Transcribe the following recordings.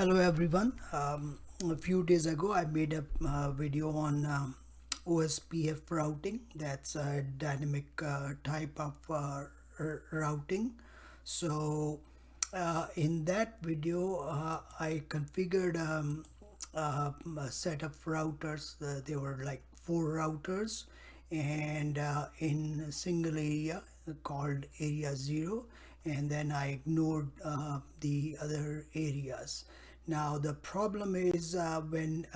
Hello everyone. A few days ago I made a video on OSPF routing. That's a dynamic type of routing. So in that video I configured a set of routers. They were like 4 routers, and in a single area called area 0, and then I ignored the other areas. Now the problem is when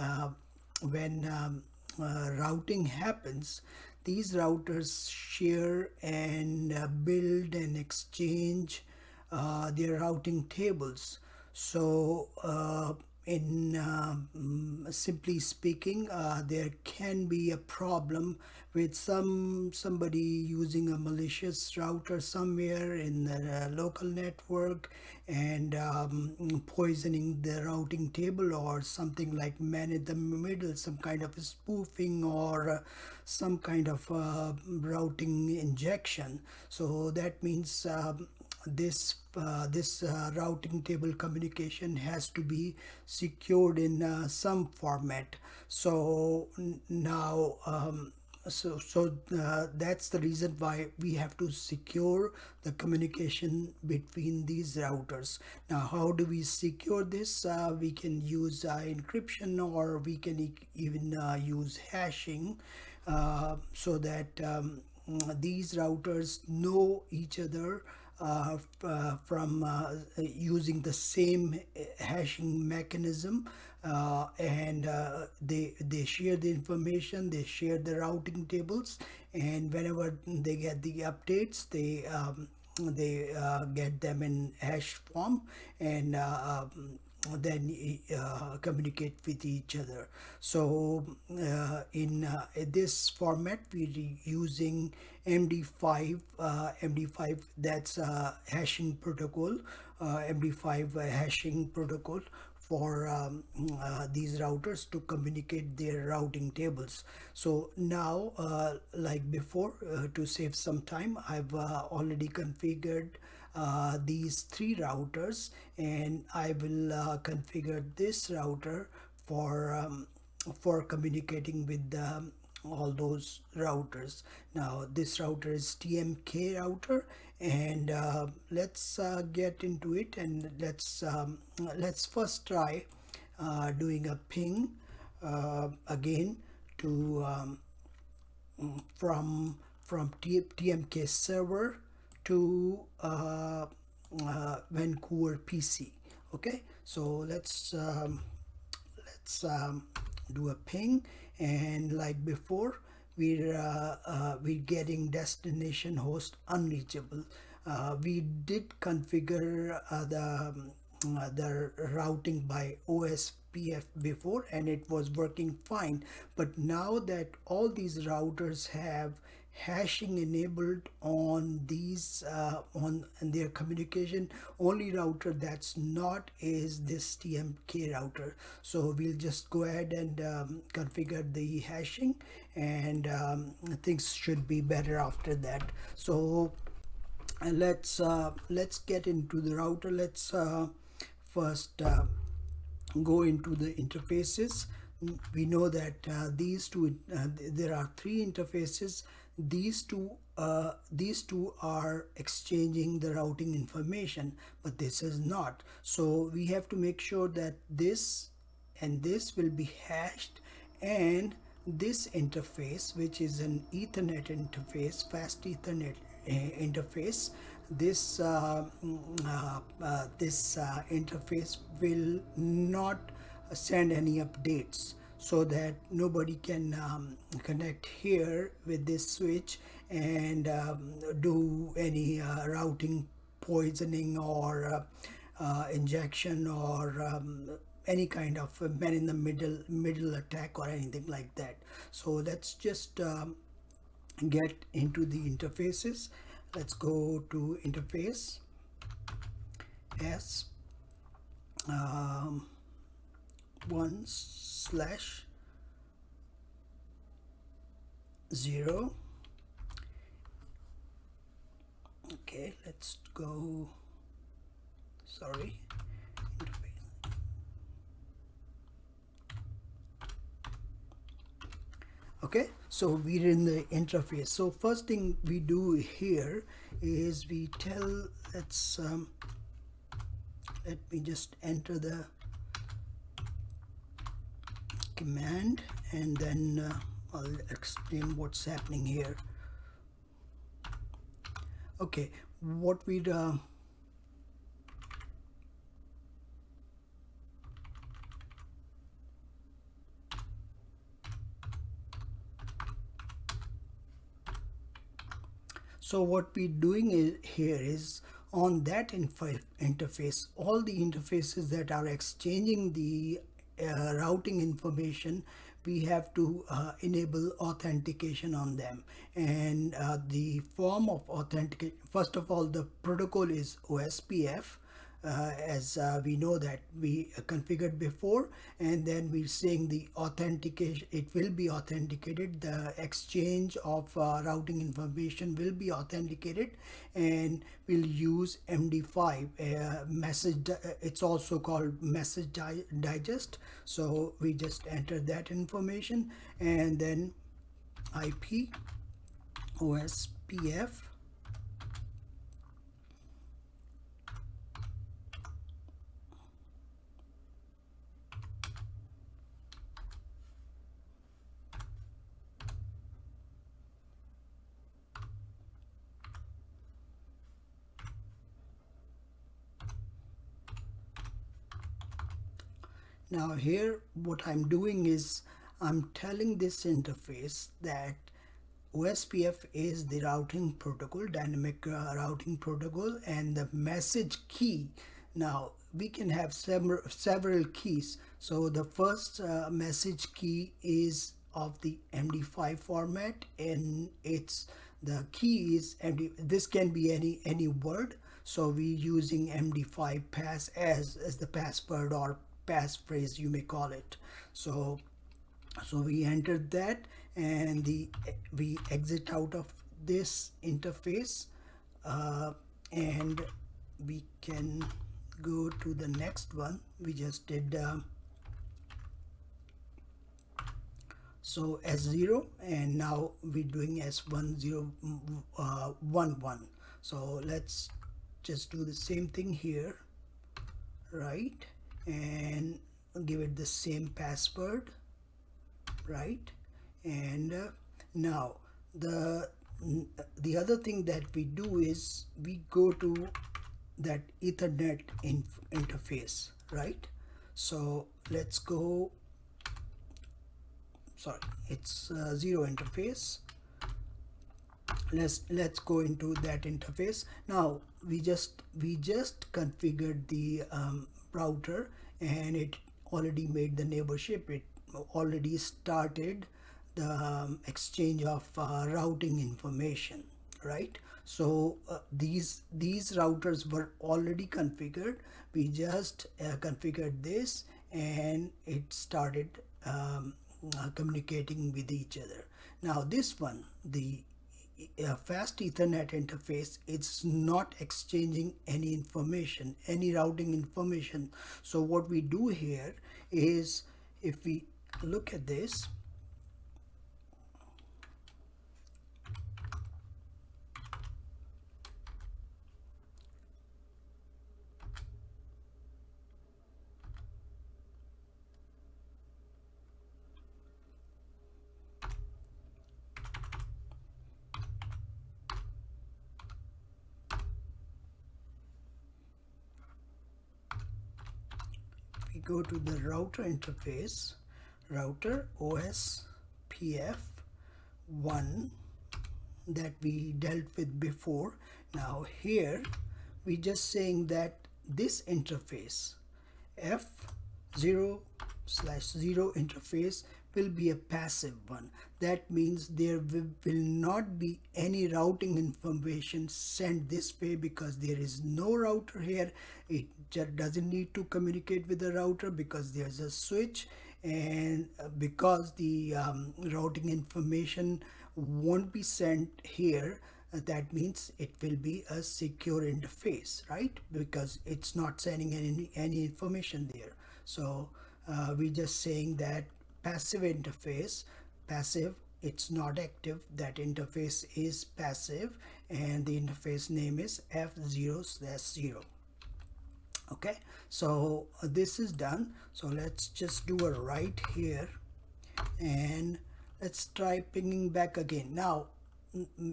routing happens, these routers share and build and exchange their routing tables. So in simply speaking, there can be a problem with somebody using a malicious router somewhere in the local network and poisoning the routing table or something like man in the middle, some kind of spoofing or some kind of routing injection. So that means this routing table communication has to be secured in some format. So now that's the reason why we have to secure the communication between these routers. Now how do we secure this? We can use encryption, or we can even use hashing, so that these routers know each other from using the same hashing mechanism, and they share the information, they share the routing tables, and whenever they get the updates, they get them in hash form, and then communicate with each other. So in this format we're using md5. Md5, that's hashing protocol, md5 hashing protocol for these routers to communicate their routing tables. So now like before, to save some time, I've already configured these 3 routers, and I will configure this router for communicating with all those routers. Now this router is TMK router, and let's get into it, and let's first try doing a ping again to from TMK server to Vancouver PC. Okay, so let's do a ping, and like before, we're getting destination host unreachable. We did configure the routing by OSPF before, and it was working fine, but now that all these routers have hashing enabled on these on their communication, only router that's not is this TMK router. So we'll just go ahead and configure the hashing, and things should be better after that. So let's get into the router. Let's first go into the interfaces. We know that there are 3 interfaces. These two are exchanging the routing information, but this is not. So we have to make sure that this and this will be hashed, and this interface, which is an Ethernet interface, fast Ethernet interface, this interface will not send any updates, so that nobody can connect here with this switch and do any routing poisoning or injection or any kind of man in the middle attack or anything like that. So let's just get into the interfaces. Let's go to interface s 1/0. Okay, let's go, sorry, interface Okay, so we're in the interface. So first thing we do here is we tell, let me just enter the command, and then I'll explain what's happening here. Okay, what we'd so what we're doing here is on that interface, all the interfaces that are exchanging the routing information, we have to enable authentication on them. And the form of authentication, first of all, the protocol is OSPF, as we know that we configured before, and then we're saying the authentication, it will be authenticated, the exchange of routing information will be authenticated, and we'll use md5 message, it's also called message digest. So we just enter that information, and then IP OSPF. Now here what I'm doing is I'm telling this interface that OSPF is the routing protocol, dynamic routing protocol, and the message key. Now we can have several keys. So the first message key is of the md5 format, and it's the key is MD. This can be any word. So we're using md5 pass as the password or passphrase, you may call it. So we entered that, and we exit out of this interface, and we can go to the next one. We just did so S0, and now we're doing S1011. So let's just do the same thing here, right, and give it the same password, right. And now the other thing that we do is we go to that Ethernet interface, right. So let's go, sorry, it's zero interface. Let's go into that interface. Now we just configured the router, and it already made the neighborship, it already started the exchange of routing information, right. So these routers were already configured. We just configured this, and it started communicating with each other. Now this one, the fast Ethernet interface, it's not exchanging any information, any routing information. So what we do here is, if we look at this, we go to the router interface, router OSPF 1 that we dealt with before. Now here we just saying that this interface F0/0 interface will be a passive one. That means there will not be any routing information sent this way, because there is no router here. It just doesn't need to communicate with the router because there's a switch, and because the routing information won't be sent here, that means it will be a secure interface, right, because it's not sending any information there. So we just saying that passive interface, passive it's not active. That interface is passive, and the interface name is F0/0. Okay, so this is done. So let's just do a write here, and let's try pinging back again. Now,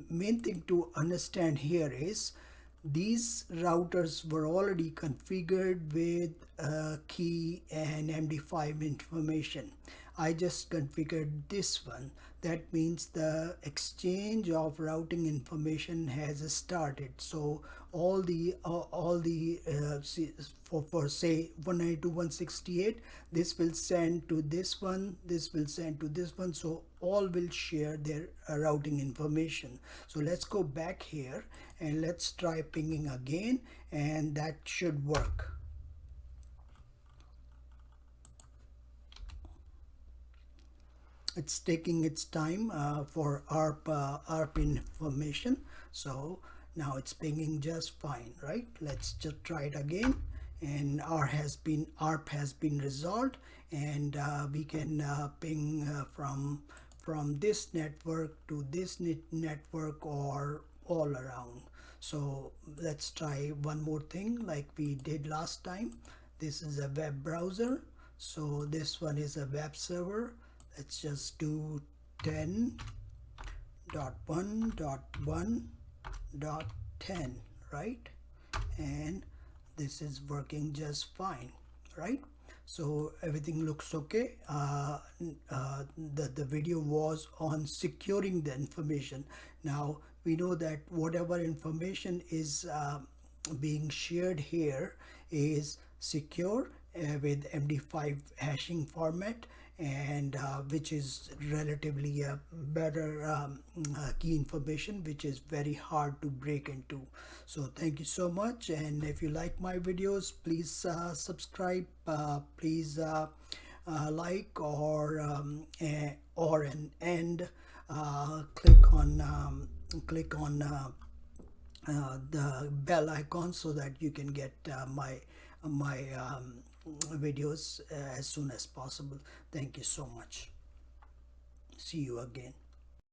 main thing to understand here is these routers were already configured with key and md5 information. I just configured this one. That means the exchange of routing information has started. So all the for say 192.168, this will send to this one, this will send to this one, so all will share their routing information. So let's go back here and let's try pinging again, and that should work. It's taking its time for ARP information. So now it's pinging just fine, right? Let's just try it again, and ARP has been resolved, and we can ping from this network to this network or all around. So let's try one more thing like we did last time. This is a web browser, so this one is a web server. Let's just do 10.1.1.10, right? And this is working just fine, right? So everything looks okay. The video was on securing the information. Now we know that whatever information is being shared here is secure with md5 hashing format, and which is relatively a better key information, which is very hard to break into. So thank you so much, and if you like my videos, please subscribe, please like, or click on the bell icon so that you can get my videos as soon as possible. Thank you so much. See you again.